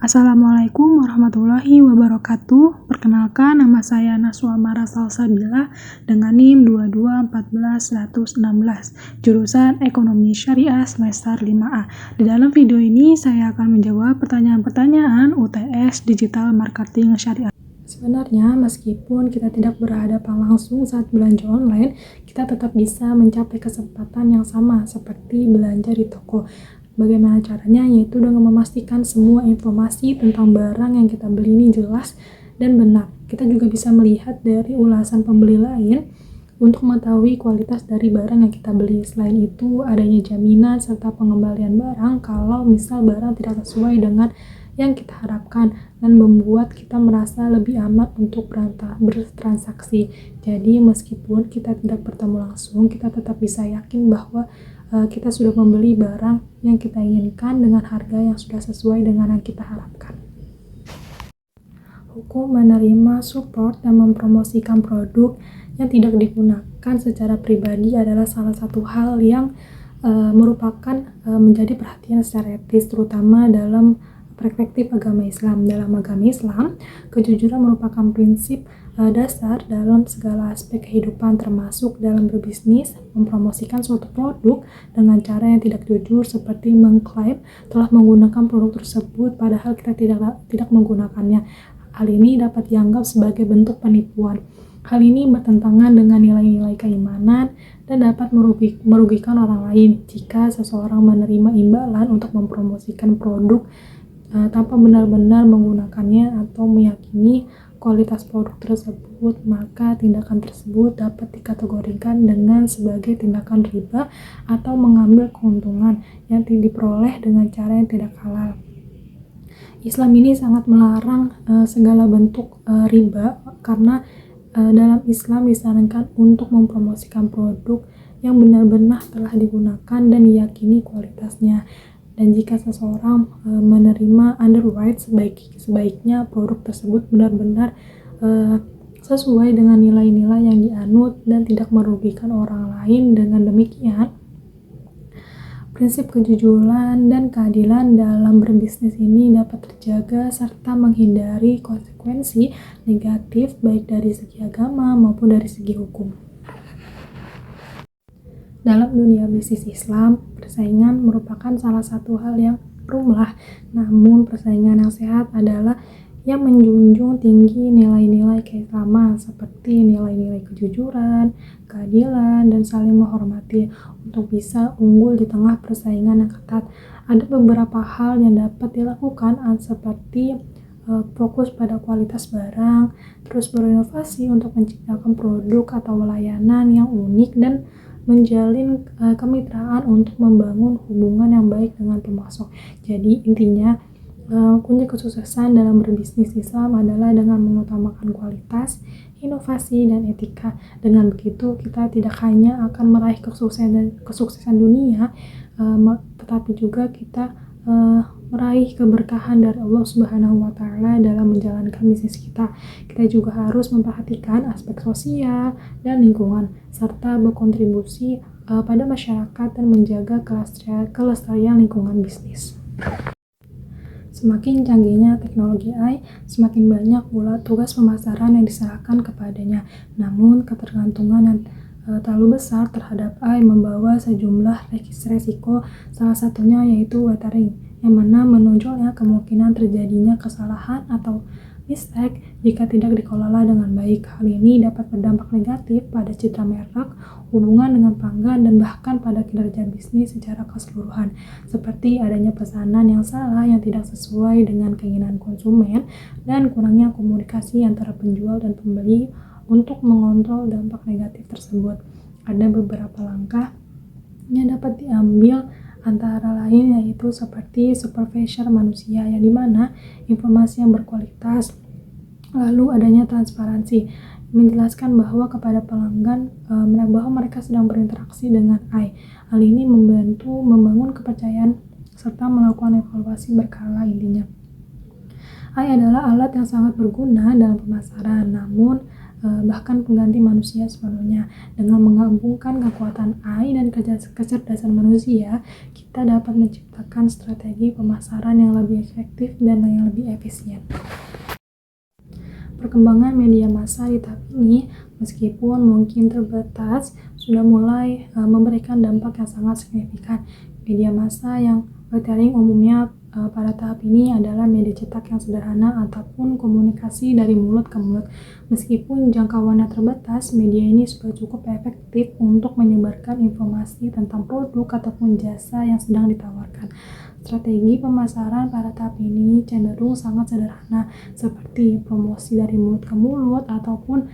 Assalamualaikum warahmatullahi wabarakatuh. Perkenalkan, nama saya Naswa Mara Salsabila dengan NIM 2214116, jurusan Ekonomi Syariah semester 5A. Di dalam video ini saya akan menjawab pertanyaan-pertanyaan UTS Digital Marketing Syariah. Sebenarnya, meskipun kita tidak berhadapan langsung saat belanja online, kita tetap bisa mencapai kesempatan yang sama seperti belanja di toko. Bagaimana caranya? Yaitu dengan memastikan semua informasi tentang barang yang kita beli ini jelas dan benar. Kita juga bisa melihat dari ulasan pembeli lain untuk mengetahui kualitas dari barang yang kita beli. Selain itu, adanya jaminan serta pengembalian barang kalau misal barang tidak sesuai dengan yang kita harapkan dan membuat kita merasa lebih aman untuk bertransaksi. Jadi meskipun kita tidak bertemu langsung, kita tetap bisa yakin bahwa kita sudah membeli barang yang kita inginkan dengan harga yang sudah sesuai dengan yang kita harapkan. Hukum menerima, support, dan mempromosikan produk yang tidak digunakan secara pribadi adalah salah satu hal yang merupakan menjadi perhatian secara etis, terutama dalam perspektif agama Islam. Dalam agama Islam, kejujuran merupakan prinsip dasar dalam segala aspek kehidupan, termasuk dalam berbisnis. Mempromosikan suatu produk dengan cara yang tidak jujur seperti mengklaim telah menggunakan produk tersebut padahal kita tidak menggunakannya. Hal ini dapat dianggap sebagai bentuk penipuan. Hal ini bertentangan dengan nilai-nilai keimanan dan dapat merugikan orang lain jika seseorang menerima imbalan untuk mempromosikan produk tanpa benar-benar menggunakannya atau meyakini kualitas produk tersebut, maka tindakan tersebut dapat dikategorikan dengan sebagai tindakan riba atau mengambil keuntungan yang diperoleh dengan cara yang tidak halal. Islam ini sangat melarang segala bentuk riba karena dalam Islam disarankan untuk mempromosikan produk yang benar-benar telah digunakan dan diyakini kualitasnya. Dan jika seseorang menerima underwrite, sebaiknya produk tersebut benar-benar sesuai dengan nilai-nilai yang dianut dan tidak merugikan orang lain. Dengan demikian, prinsip kejujuran dan keadilan dalam berbisnis ini dapat terjaga serta menghindari konsekuensi negatif baik dari segi agama maupun dari segi hukum. Dalam dunia bisnis Islam, persaingan merupakan salah satu hal yang lumrah. Namun, persaingan yang sehat adalah yang menjunjung tinggi nilai-nilai keislaman seperti nilai-nilai kejujuran, keadilan, dan saling menghormati. Untuk bisa unggul di tengah persaingan yang ketat, ada beberapa hal yang dapat dilakukan seperti fokus pada kualitas barang, terus berinovasi untuk menciptakan produk atau layanan yang unik, dan menjalin kemitraan untuk membangun hubungan yang baik dengan pemasok. Jadi intinya kunci kesuksesan dalam berbisnis Islam adalah dengan mengutamakan kualitas, inovasi, dan etika. Dengan begitu kita tidak hanya akan meraih kesuksesan dunia, tetapi juga kita meraih keberkahan dari Allah Subhanahu wa Ta'ala dalam menjalankan bisnis kita. Kita juga harus memperhatikan aspek sosial dan lingkungan serta berkontribusi pada masyarakat dan menjaga kelestarian lingkungan bisnis. Semakin canggihnya teknologi AI, semakin banyak pula tugas pemasaran yang diserahkan kepadanya. Namun, ketergantungan yang terlalu besar terhadap AI membawa sejumlah resiko, salah satunya yaitu wethering, yang mana menonjolnya kemungkinan terjadinya kesalahan atau mistake jika tidak dikelola dengan baik. Hal ini dapat berdampak negatif pada citra merek, hubungan dengan pelanggan, dan bahkan pada kinerja bisnis secara keseluruhan, seperti adanya pesanan yang salah yang tidak sesuai dengan keinginan konsumen dan kurangnya komunikasi antara penjual dan pembeli untuk mengontrol dampak negatif tersebut. Ada beberapa langkah yang dapat diambil, antara lain yaitu seperti supervisor manusia, yang dimana informasi yang berkualitas, lalu adanya transparansi, menjelaskan bahwa kepada pelanggan bahwa mereka sedang berinteraksi dengan AI. Hal ini membantu membangun kepercayaan serta melakukan evaluasi berkala. Intinya, AI adalah alat yang sangat berguna dalam pemasaran, namun bahkan pengganti manusia sepenuhnya. Dengan menggabungkan kekuatan AI dan kecerdasan manusia, kita dapat menciptakan strategi pemasaran yang lebih efektif dan yang lebih efisien. Perkembangan media massa di tahap ini, meskipun mungkin terbatas, sudah mulai memberikan dampak yang sangat signifikan. Media massa yang retailing umumnya pada tahap ini adalah media cetak yang sederhana ataupun komunikasi dari mulut ke mulut. Meskipun jangkauannya terbatas, media ini sudah cukup efektif untuk menyebarkan informasi tentang produk ataupun jasa yang sedang ditawarkan. Strategi pemasaran pada tahap ini cenderung sangat sederhana, seperti promosi dari mulut ke mulut ataupun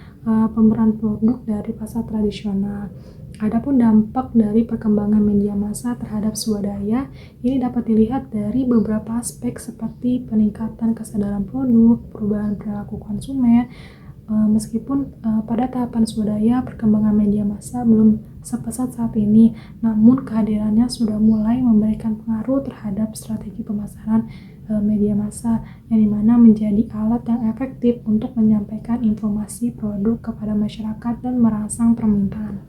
pemeran produk dari pasar tradisional. Adapun dampak dari perkembangan media massa terhadap swadaya ini dapat dilihat dari beberapa aspek seperti peningkatan kesadaran produk, perubahan perilaku konsumen. Meskipun pada tahapan swadaya perkembangan media massa belum sepesat saat ini, namun kehadirannya sudah mulai memberikan pengaruh terhadap strategi pemasaran media massa, yang dimana menjadi alat yang efektif untuk menyampaikan informasi produk kepada masyarakat dan merangsang permintaan.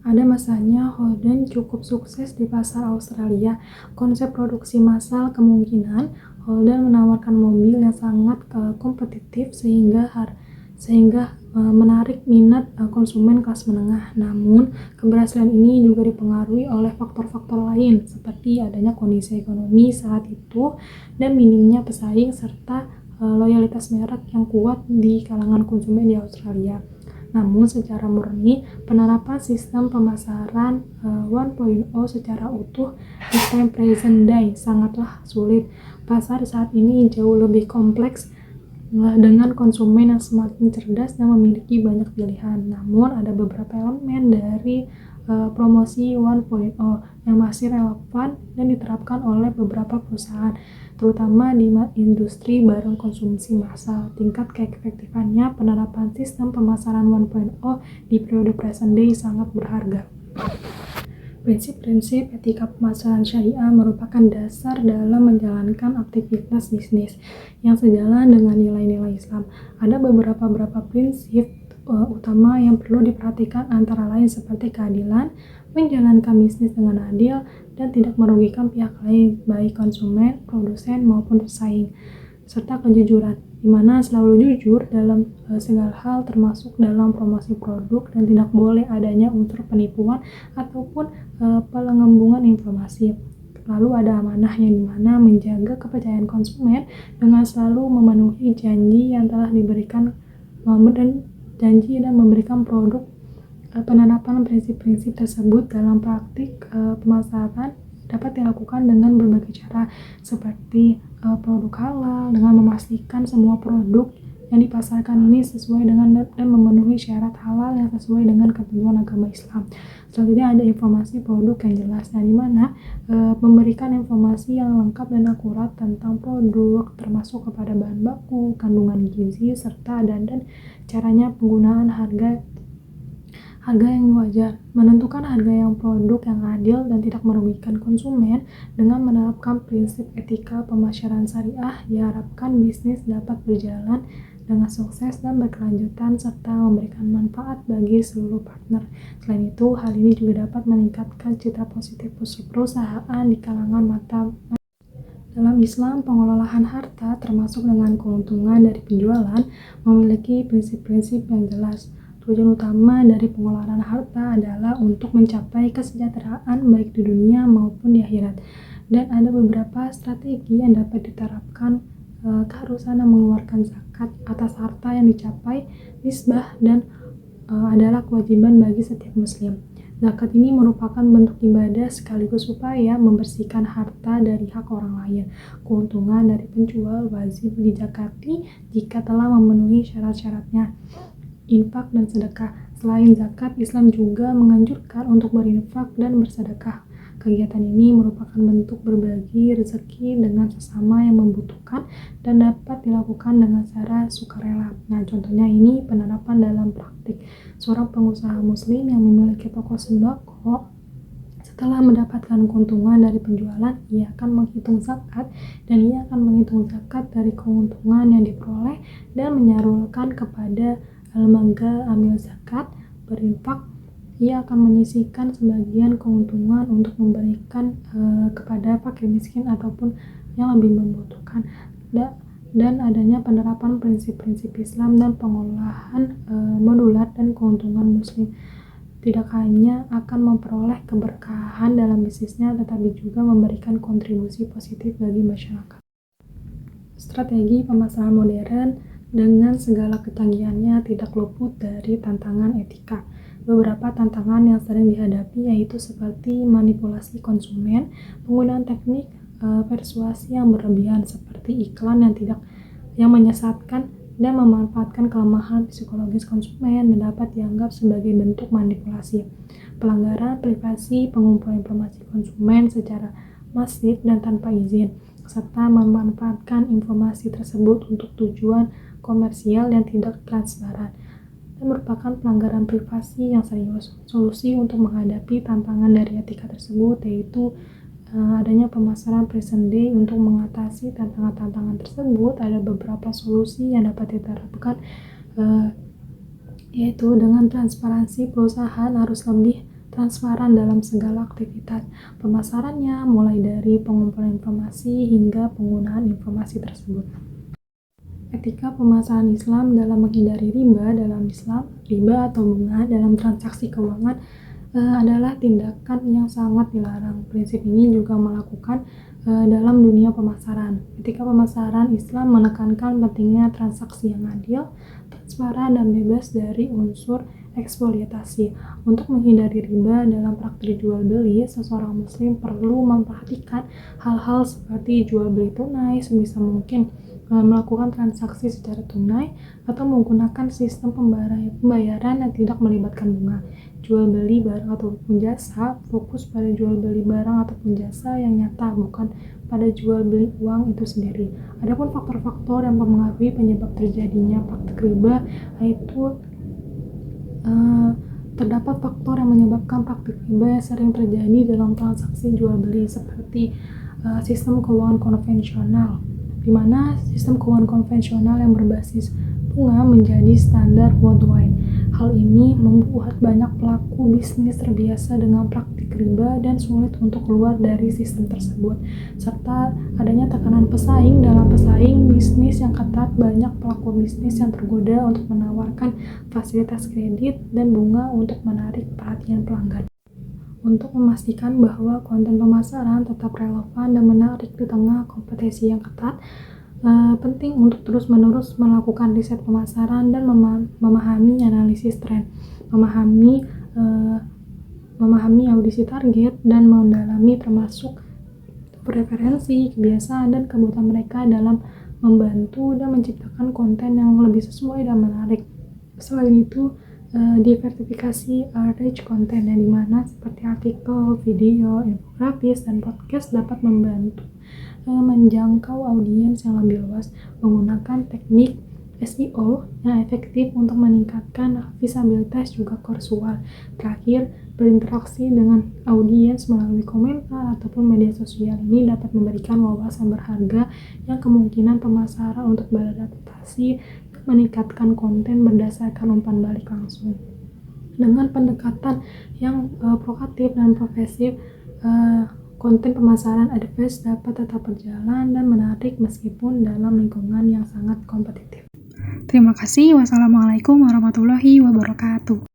Ada masanya Holden cukup sukses di pasar Australia. Konsep produksi massal kemungkinan Holden menawarkan mobil yang sangat kompetitif sehingga menarik minat konsumen kelas menengah. Namun, keberhasilan ini juga dipengaruhi oleh faktor-faktor lain seperti adanya kondisi ekonomi saat itu dan minimnya pesaing serta loyalitas merek yang kuat di kalangan konsumen di Australia. Namun secara murni, penerapan sistem pemasaran 1.0 secara utuh di time present day sangatlah sulit. Pasar saat ini jauh lebih kompleks dengan konsumen yang semakin cerdas dan memiliki banyak pilihan. Namun ada beberapa elemen dari promosi 1.0 yang masih relevan dan diterapkan oleh beberapa perusahaan, terutama di industri barang konsumsi massal. Tingkat keefektifannya penerapan sistem pemasaran 1.0 di periode present day sangat berharga. Prinsip-prinsip etika pemasaran syariah merupakan dasar dalam menjalankan aktivitas bisnis yang sejalan dengan nilai-nilai Islam. Ada beberapa prinsip utama yang perlu diperhatikan, antara lain seperti keadilan, menjalankan bisnis dengan adil, dan tidak merugikan pihak lain, baik konsumen, produsen, maupun pesaing, serta kejujuran, di mana selalu jujur dalam segala hal termasuk dalam promosi produk dan tidak boleh adanya unsur penipuan ataupun pengembungan informasi. Lalu ada amanah yang dimana menjaga kepercayaan konsumen dengan selalu memenuhi janji yang telah diberikan dan memberikan produk. Penerapan prinsip-prinsip tersebut dalam praktik pemasaran dapat dilakukan dengan berbagai cara, seperti produk halal dengan memastikan semua produk yang dipasarkan ini sesuai dengan dan memenuhi syarat halal yang sesuai dengan ketentuan agama Islam. Selanjutnya ada informasi produk yang jelas, yang dimana memberikan informasi yang lengkap dan akurat tentang produk, termasuk kepada bahan baku, kandungan gizi, serta dan caranya penggunaan harga yang wajar. Menentukan harga yang produk yang adil dan tidak merugikan konsumen dengan menerapkan prinsip etika pemasaran syariah, diharapkan bisnis dapat berjalan dengan sukses dan berkelanjutan serta memberikan manfaat bagi seluruh partner. Selain itu, hal ini juga dapat meningkatkan citra positif perusahaan di kalangan mata. Dalam Islam, pengelolaan harta termasuk dengan keuntungan dari penjualan memiliki prinsip-prinsip yang jelas. Tujuan utama dari pengelolaan harta adalah untuk mencapai kesejahteraan baik di dunia maupun di akhirat. Dan ada beberapa strategi yang dapat diterapkan, keharusan mengeluarkan zakat atas harta yang dicapai, nisbah, dan adalah kewajiban bagi setiap muslim. Zakat ini merupakan bentuk ibadah sekaligus upaya membersihkan harta dari hak orang lain. Keuntungan dari penjual wajib dizakati jika telah memenuhi syarat-syaratnya. Infak dan sedekah. Selain zakat, Islam juga menganjurkan untuk berinfak dan bersedekah. Kegiatan ini merupakan bentuk berbagi rezeki dengan sesama yang membutuhkan dan dapat dilakukan dengan cara sukarela. Nah, contohnya ini penerapan dalam praktik. Seorang pengusaha muslim yang memiliki toko sembako Setelah mendapatkan keuntungan dari penjualan, ia akan menghitung zakat dan ia akan menghitung zakat dari keuntungan yang diperoleh dan menyalurkan kepada lembaga amil zakat, berinfak. Ia akan menyisihkan sebagian keuntungan untuk memberikan kepada fakir miskin ataupun yang lebih membutuhkan. Dan adanya penerapan prinsip-prinsip Islam dan pengolahan modular dan keuntungan muslim tidak hanya akan memperoleh keberkahan dalam bisnisnya, tetapi juga memberikan kontribusi positif bagi masyarakat. Strategi pemasaran modern dengan segala kecanggihannya tidak luput dari tantangan etika. Beberapa tantangan yang sering dihadapi yaitu seperti manipulasi konsumen, penggunaan teknik persuasi yang berlebihan seperti iklan yang menyesatkan dan memanfaatkan kelemahan psikologis konsumen dapat dianggap sebagai bentuk manipulasi. Pelanggaran privasi, pengumpulan informasi konsumen secara masif dan tanpa izin, serta memanfaatkan informasi tersebut untuk tujuan komersial yang tidak transparan dan merupakan pelanggaran privasi yang serius. Solusi untuk menghadapi tantangan dari etika tersebut yaitu adanya pemasaran present day. Untuk mengatasi tantangan-tantangan tersebut ada beberapa solusi yang dapat diterapkan, yaitu dengan transparansi. Perusahaan harus lebih transparan dalam segala aktivitas pemasarannya, mulai dari pengumpulan informasi hingga penggunaan informasi tersebut. Etika pemasaran Islam dalam menghindari riba. Dalam Islam, riba atau bunga dalam transaksi keuangan adalah tindakan yang sangat dilarang. Prinsip ini juga melakukan dalam dunia pemasaran. Etika pemasaran Islam menekankan pentingnya transaksi yang adil, transparan, dan bebas dari unsur eksploitasi. Untuk menghindari riba dalam praktik jual beli, seseorang muslim perlu memperhatikan hal-hal seperti jual beli tunai sebisa mungkin, melakukan transaksi secara tunai, atau menggunakan sistem pembayaran yang tidak melibatkan bunga. Jual beli barang ataupun jasa, fokus pada jual beli barang ataupun jasa yang nyata, bukan pada jual beli uang itu sendiri. Adapun faktor-faktor yang mempengaruhi penyebab terjadinya praktik riba, yaitu terdapat faktor yang menyebabkan praktik riba yang sering terjadi dalam transaksi jual beli seperti sistem keuangan konvensional, di mana sistem keuangan konvensional yang berbasis bunga menjadi standar worldwide. Hal ini membuat banyak pelaku bisnis terbiasa dengan praktik riba dan sulit untuk keluar dari sistem tersebut. Serta adanya tekanan pesaing. Dalam pesaing bisnis yang ketat, banyak pelaku bisnis yang tergoda untuk menawarkan fasilitas kredit dan bunga untuk menarik perhatian pelanggan. Untuk memastikan bahwa konten pemasaran tetap relevan dan menarik di tengah kompetisi yang ketat, penting untuk terus-menerus melakukan riset pemasaran dan memahami analisis tren, memahami audisi target, dan mendalami termasuk preferensi, kebiasaan, dan kebutuhan mereka dalam membantu dan menciptakan konten yang lebih sesuai dan menarik. Selain itu, diversifikasi rich konten yang dimana seperti artikel, video, infografis, dan podcast dapat membantu menjangkau audiens yang lebih luas menggunakan teknik SEO yang efektif untuk meningkatkan visibilitas juga kursual. Terakhir, berinteraksi dengan audiens melalui komentar ataupun media sosial ini dapat memberikan wawasan berharga yang kemungkinan pemasaran untuk beradaptasi dan meningkatkan konten berdasarkan umpan balik langsung. Dengan pendekatan yang proaktif dan progresif, konten pemasaran adverse dapat tetap berjalan dan menarik meskipun dalam lingkungan yang sangat kompetitif. Terima kasih. Wassalamualaikum warahmatullahi wabarakatuh.